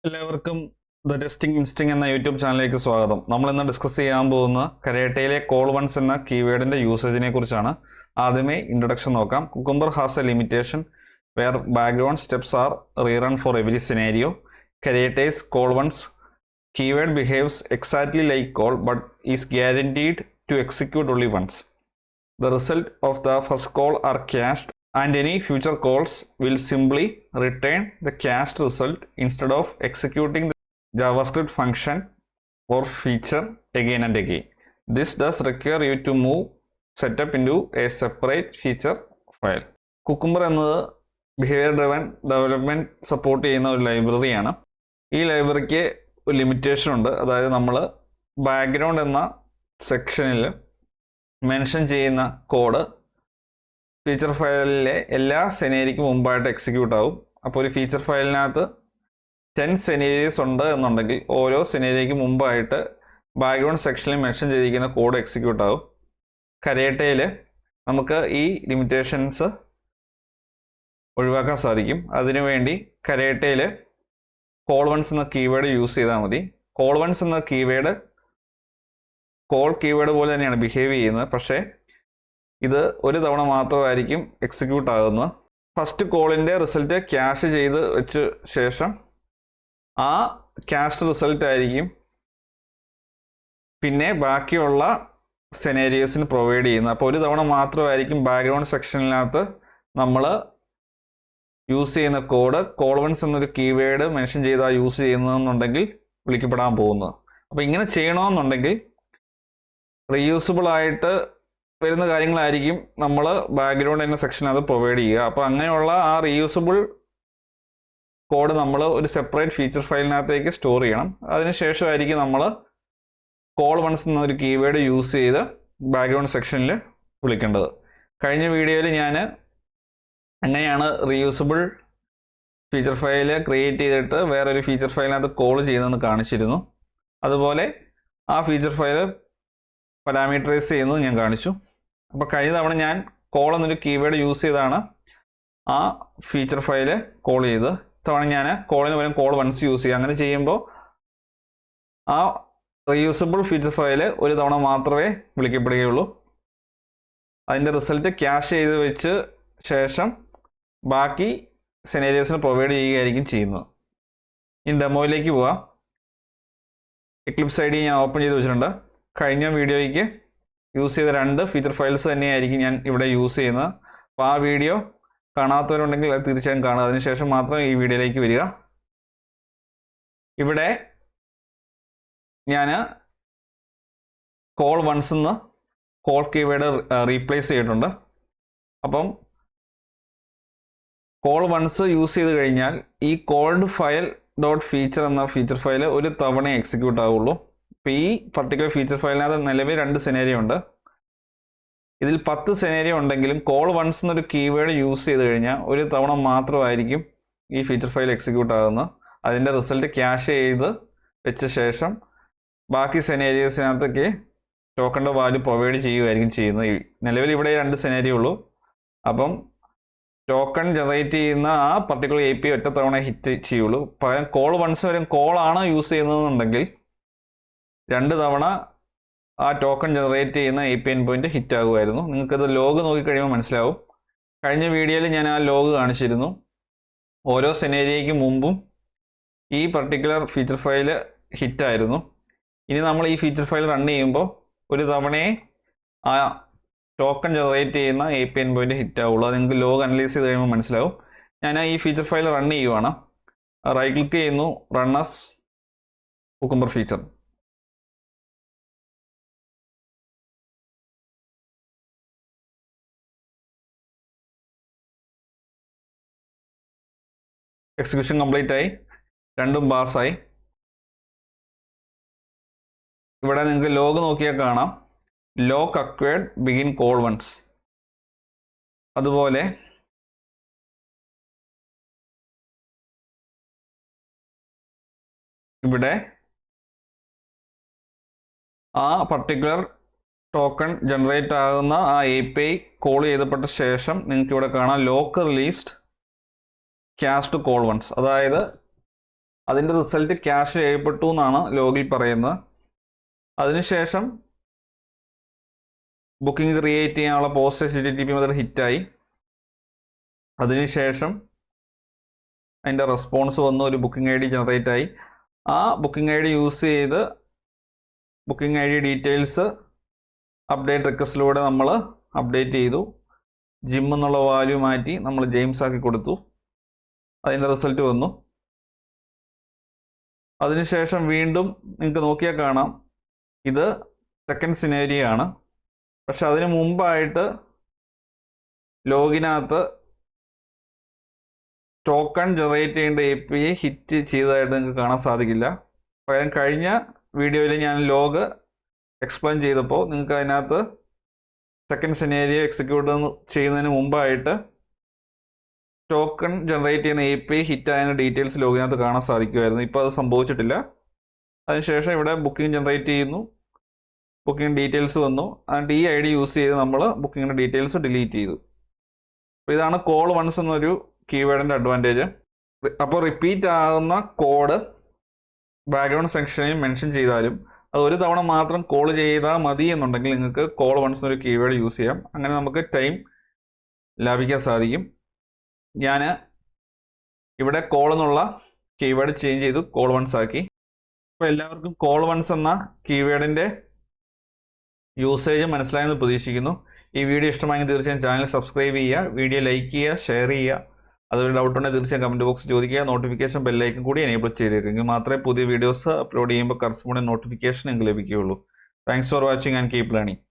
എല്ലാവർക്കും the testing ഇൻസ്റ്റിംഗ് എന്ന YouTube ചാനലിലേക്ക് സ്വാഗതം. നമ്മൾ ഇന്ന് ഡിസ്കസ് ചെയ്യാൻ പോകുന്ന കരേട്ടയിലെ കോൾ വൺസ് എന്ന കീവേഡിന്റെ യൂസേജിനെ കുറിച്ചാണ്. ആദ്യമേ ഇൻട്രൊഡക്ഷൻ നോക്കാം. Cucumber has a limitation where background steps are rerun for every scenario. Karate's call once keyword behaves exactly like call but is guaranteed to execute only once. The result of the first call are cached and any future calls will simply return the cached result instead of executing the JavaScript function or feature again and again. This does require you to move setup into a separate feature file. Cucumber എന്നത് behaviour driven development support ചെയ്യുന്ന ഒരു ലൈബ്രറിയാണ്. ഈ ലൈബ്രറിക്ക് ഒരു limitation ഉണ്ട്. അതായത് നമ്മൾ background എന്ന സെക്ഷനിൽ മെൻഷൻ ചെയ്യുന്ന കോഡ് ഫീച്ചർ ഫയലിലെ എല്ലാ സെനേരിക്കും മുമ്പായിട്ട് എക്സിക്യൂട്ട് ആവും. അപ്പോൾ ഒരു ഫീച്ചർ ഫയലിനകത്ത് 10 സെനേരീസ് ഉണ്ട് എന്നുണ്ടെങ്കിൽ ഓരോ സെനേരിക്ക് മുമ്പായിട്ട് ബാക്ക്ഗ്രൗണ്ട് സെക്ഷനിൽ മെൻഷൻ ചെയ്തിരിക്കുന്ന കോഡ് എക്സിക്യൂട്ട് ആവും. കരേട്ടയിൽ നമുക്ക് ഈ ലിമിറ്റേഷൻസ് ഒഴിവാക്കാൻ സാധിക്കും. അതിനുവേണ്ടി കരേട്ടയിൽ കോൾ വൺസ് എന്ന കീവേഡ് യൂസ് ചെയ്താൽ മതി. കോൾ വൺസ് എന്ന കീവേഡ് കോൾ കീവേഡ് പോലെ തന്നെയാണ് ബിഹേവ് ചെയ്യുന്നത്. പക്ഷേ ഇത് ഒരു തവണ മാത്രമായിരിക്കും എക്സിക്യൂട്ട് ആകുന്നത്. ഫസ്റ്റ് കോളിൻ്റെ റിസൾട്ട് ക്യാഷ് ചെയ്ത് വെച്ച ശേഷം ആ ക്യാഷ്ഡ് റിസൾട്ട് ആയിരിക്കും പിന്നെ ബാക്കിയുള്ള സെനേരിയോസിന് പ്രൊവൈഡ് ചെയ്യുന്നത്. അപ്പോൾ ഒരു തവണ മാത്രമായിരിക്കും ബാക്ക്ഗ്രൗണ്ട് സെക്ഷനിനകത്ത് നമ്മൾ യൂസ് ചെയ്യുന്ന കോഡ് കോൾ വൺസ് എന്നൊരു കീവേഡ് മെൻഷൻ ചെയ്താൽ യൂസ് ചെയ്യുന്നതെന്നുണ്ടെങ്കിൽ വിളിക്കപ്പെടാൻ പോകുന്നത്. അപ്പോൾ ഇങ്ങനെ ചെയ്യണമെന്നുണ്ടെങ്കിൽ റീയൂസബിൾ ആയിട്ട് വരുന്ന കാര്യങ്ങളായിരിക്കും നമ്മൾ ബാക്ക്ഗ്രൗണ്ട് എന്ന സെക്ഷനകത്ത് പ്രൊവൈഡ് ചെയ്യുക. അപ്പോൾ അങ്ങനെയുള്ള ആ റീയൂസബിൾ കോഡ് നമ്മൾ ഒരു സെപ്പറേറ്റ് ഫീച്ചർ ഫയലിനകത്തേക്ക് സ്റ്റോർ ചെയ്യണം. അതിനുശേഷമായിരിക്കും നമ്മൾ കോൾ വൺസ് എന്നൊരു കീവേഡ് യൂസ് ചെയ്ത് ബാക്ക്ഗ്രൗണ്ട് സെക്ഷനിൽ വിളിക്കേണ്ടത്. കഴിഞ്ഞ വീഡിയോയിൽ ഞാൻ എങ്ങനെയാണ് റീയൂസബിൾ ഫീച്ചർ ഫയൽ ക്രിയേറ്റ് ചെയ്തിട്ട് വേറൊരു ഫീച്ചർ ഫയലിനകത്ത് കോൾ ചെയ്യുന്നതെന്ന് കാണിച്ചിരുന്നു. അതുപോലെ ആ ഫീച്ചർ ഫയൽ പാരാമീറ്ററൈസ് ചെയ്യുന്നത് ഞാൻ കാണിച്ചു. അപ്പോൾ കഴിഞ്ഞ തവണ ഞാൻ കോൾ എന്നൊരു കീവേഡ് യൂസ് ചെയ്താണ് ആ ഫീച്ചർ ഫയൽ കോൾ ചെയ്ത്. തവണ ഞാൻ കോളിന് പകരം കോൾ വൺസ് യൂസ് ചെയ്യുക. അങ്ങനെ ചെയ്യുമ്പോൾ ആ റീയൂസബിൾ ഫീച്ചർ ഫയൽ ഒരു തവണ മാത്രമേ വിളിക്കപ്പെടുകയുള്ളൂ. അതിൻ്റെ റിസൾട്ട് ക്യാഷ് ചെയ്ത് വെച്ച് ശേഷം ബാക്കി സെനേരിയോസിന് പ്രൊവൈഡ് ചെയ്യുകയായിരിക്കും ചെയ്യുന്നത്. ഇനി ഡെമോയിലേക്ക് പോവാം. എക്ലിപ്സ് ഐ ഡി ഞാൻ ഓപ്പൺ ചെയ്ത് വെച്ചിട്ടുണ്ട്. കഴിഞ്ഞ വീഡിയോയ്ക്ക് യൂസ് ചെയ്ത 2 ഫീച്ചർ ഫയൽസ് തന്നെയായിരിക്കും ഞാൻ ഇവിടെ യൂസ് ചെയ്യുന്നത്. അപ്പോൾ ആ വീഡിയോ കാണാത്തവരുണ്ടെങ്കിൽ അത് തീർച്ചയായും കാണുക. അതിനുശേഷം മാത്രം ഈ വീഡിയോയിലേക്ക് വരിക. ഇവിടെ ഞാൻ കോൾ വൺസ് എന്ന് കോൾ കീവേഡ് റീപ്ലേസ് ചെയ്തിട്ടുണ്ട്. അപ്പം കോൾ വൺസ് യൂസ് ചെയ്ത് കഴിഞ്ഞാൽ ഈ കോൾഡ് ഫയൽ ഡോട്ട് ഫീച്ചർ എന്ന ഫീച്ചർ ഫയൽ ഒരു തവണ എക്സിക്യൂട്ട് ആവുള്ളൂ. ഇപ്പോൾ ഈ പർട്ടിക്കുലർ ഫീച്ചർ ഫയലിനകത്ത് നിലവിൽ 2 സെനേരിയോ ഉണ്ട്. ഇതിൽ 10 സെനേരിയോ ഉണ്ടെങ്കിലും കോൾ വൺസ് എന്നൊരു കീവേഡ് യൂസ് ചെയ്ത് കഴിഞ്ഞാൽ ഒരു തവണ മാത്രമായിരിക്കും ഈ ഫീച്ചർ ഫയൽ എക്സിക്യൂട്ട് ആകുന്നത്. അതിൻ്റെ റിസൾട്ട് ക്യാഷ് ചെയ്ത് വെച്ച ശേഷം ബാക്കി സെനേരിയോസിനകത്തൊക്കെ ടോക്കണിൻ്റെ വാല്യൂ പ്രൊവൈഡ് ചെയ്യുകയായിരിക്കും ചെയ്യുന്നത്. നിലവിൽ ഇവിടെ 2 സെനേരിയോ ഉള്ളൂ. അപ്പം ടോക്കൺ ജനറേറ്റ് ചെയ്യുന്ന ആ പർട്ടിക്കുലർ API ഒറ്റ തവണ ഹിറ്റ് ചെയ്യുള്ളൂ. പകരം കോൾ വൺസ് വരെ കോളാണ് യൂസ് ചെയ്യുന്നതെന്നുണ്ടെങ്കിൽ 2 തവണ ആ ടോക്കൺ ജനറേറ്റ് ചെയ്യുന്ന API എൻഡ് പോയിന്റ് ഹിറ്റ് ആകുമായിരുന്നു. നിങ്ങൾക്കത് ലോഗ് നോക്കിക്കഴിയുമ്പോൾ മനസ്സിലാവും. കഴിഞ്ഞ വീഡിയോയിൽ ഞാൻ ആ ലോഗ് കാണിച്ചിരുന്നു. ഓരോ സെനേരിയയ്ക്ക് മുമ്പും ഈ പർട്ടിക്കുലർ ഫീച്ചർ ഫയൽ ഹിറ്റായിരുന്നു. ഇനി നമ്മൾ ഈ ഫീച്ചർ ഫയൽ റൺ ചെയ്യുമ്പോൾ ഒരു തവണയെ ആ ടോക്കൺ ജനറേറ്റ് ചെയ്യുന്ന API എൻഡ് പോയിന്റ് ഹിറ്റ് ആവുള്ളൂ. അത് നിങ്ങൾക്ക് ലോഗ് അനലൈസ് ചെയ്ത് കഴിയുമ്പോൾ മനസ്സിലാവും. ഞാൻ ഈ ഫീച്ചർ ഫയൽ റൺ ചെയ്യുവാണ്. റൈറ്റ് ക്ലിക്ക് ചെയ്യുന്നു, run as Cucumber feature. Execution complete ആയി, 2ഉം പാസ്സായി. ഇവിടെ നിങ്ങൾക്ക് ലോഗ് നോക്കിയാൽ കാണാം, lock acquired begin call once. അതുപോലെ ഇവിടെ ആ പർട്ടിക്കുലർ ടോക്കൺ ജനറേറ്റ് ആകുന്ന ആ API കോൾ ചെയ്തപ്പെട്ട ശേഷം നിങ്ങൾക്ക് ഇവിടെ കാണാം lock released cache to call once. അതായത് അതിൻ്റെ റിസൾട്ട് ക്യാഷ് ചെയ്യപ്പെട്ടു എന്നാണ് ലോഗിൽ പറയുന്നത്. അതിനുശേഷം ബുക്കിംഗ് ക്രിയേറ്റ് ചെയ്യാനുള്ള പോസ്റ്റ് HTTP മെത്തേഡ് ഹിറ്റായി. അതിനുശേഷം അതിൻ്റെ റെസ്പോൺസ് വന്നു, ഒരു ബുക്കിംഗ് ID ജനറേറ്റ് ആയി. ആ ബുക്കിംഗ് ID യൂസ് ചെയ്ത് ബുക്കിംഗ് ID ഡീറ്റെയിൽസ് അപ്ഡേറ്റ് റിക്വസ്റ്റിലൂടെ നമ്മൾ അപ്ഡേറ്റ് ചെയ്തു. ജിം എന്നുള്ള വാല്യൂ മാറ്റി നമ്മൾ ജെയിംസ് ആക്കി കൊടുത്തു. അതിൻ്റെ റിസൾട്ട് വന്നു. അതിനുശേഷം വീണ്ടും നിങ്ങൾക്ക് നോക്കിയാൽ കാണാം ഇത് സെക്കൻഡ് സിനേരിയോ ആണ്. പക്ഷെ അതിന് മുമ്പായിട്ട് ലോഗിനകത്ത് ടോക്കൺ ജനറേറ്റ് ചെയ്യേണ്ട API ഹിറ്റ് ചെയ്തതായിട്ട് നിങ്ങൾക്ക് കാണാൻ സാധിക്കില്ല. പകരം കഴിഞ്ഞ വീഡിയോയിൽ ഞാൻ ലോഗ് എക്സ്പ്ലെയിൻ ചെയ്തപ്പോൾ നിങ്ങൾക്ക് അതിനകത്ത് സെക്കൻഡ് സിനേരിയോ എക്സിക്യൂട്ട് ചെയ്യുന്നതിന് മുമ്പായിട്ട് ടോക്കൺ ജനറേറ്റ് ചെയ്യുന്ന API ഹിറ്റ് ആയതിൻ്റെ ഡീറ്റെയിൽസ് ലോഗിനകത്ത് കാണാൻ സാധിക്കുമായിരുന്നു. ഇപ്പോൾ അത് സംഭവിച്ചിട്ടില്ല. അതിനുശേഷം ഇവിടെ ബുക്കിംഗ് ജനറേറ്റ് ചെയ്യുന്നു, ബുക്കിംഗ് ഡീറ്റെയിൽസ് വന്നു. എന്നിട്ട് ഈ ID യൂസ് ചെയ്ത് നമ്മൾ ബുക്കിങ്ങിൻ്റെ ഡീറ്റെയിൽസ് ഡിലീറ്റ് ചെയ്തു. അപ്പോൾ ഇതാണ് കോൾ വൺസ് എന്നൊരു കീവേഡിൻ്റെ അഡ്വാൻറ്റേജ്. അപ്പോൾ റിപ്പീറ്റ് ആകുന്ന കോഡ് ബാക്ക്ഗ്രൗണ്ട് സെക്ഷനിൽ മെൻഷൻ ചെയ്താലും അത് ഒരു തവണ മാത്രം കോൾ ചെയ്താൽ മതി എന്നുണ്ടെങ്കിൽ നിങ്ങൾക്ക് കോൾ വൺസ് എന്നൊരു കീവേഡ് യൂസ് ചെയ്യാം. അങ്ങനെ നമുക്ക് ടൈം ലാഭിക്കാൻ സാധിക്കും. ഞാൻ ഇവിടെ കോൾ എന്നുള്ള കീവേഡ് ചേഞ്ച് ചെയ്തു, കോൾ വൺസ് ആക്കി. അപ്പോൾ എല്ലാവർക്കും കോൾ വൺസ് എന്ന കീവേഡിൻ്റെ യൂസേജ് മനസ്സിലായെന്ന് പ്രതീക്ഷിക്കുന്നു. ഈ വീഡിയോ ഇഷ്ടമായെങ്കിൽ തീർച്ചയായും ചാനൽ സബ്സ്ക്രൈബ് ചെയ്യുക, വീഡിയോ ലൈക്ക് ചെയ്യുക, ഷെയർ ചെയ്യുക. അതൊരു ഡൗട്ട് ഉണ്ടെങ്കിൽ തീർച്ചയായും കമൻറ്റ് ബോക്സ് ചോദിക്കുക. നോട്ടിഫിക്കേഷൻ ബെല്ലൈക്കൻ കൂടി എനേബിൾ ചെയ്തേക്കെങ്കിൽ മാത്രമേ പുതിയ വീഡിയോസ് അപ്ലോഡ് ചെയ്യുമ്പോൾ കറസ്പോണ്ടിങ് നോട്ടിഫിക്കേഷൻ നിങ്ങൾക്ക് ലഭിക്കുകയുള്ളൂ. Thanks for watching and keep learning.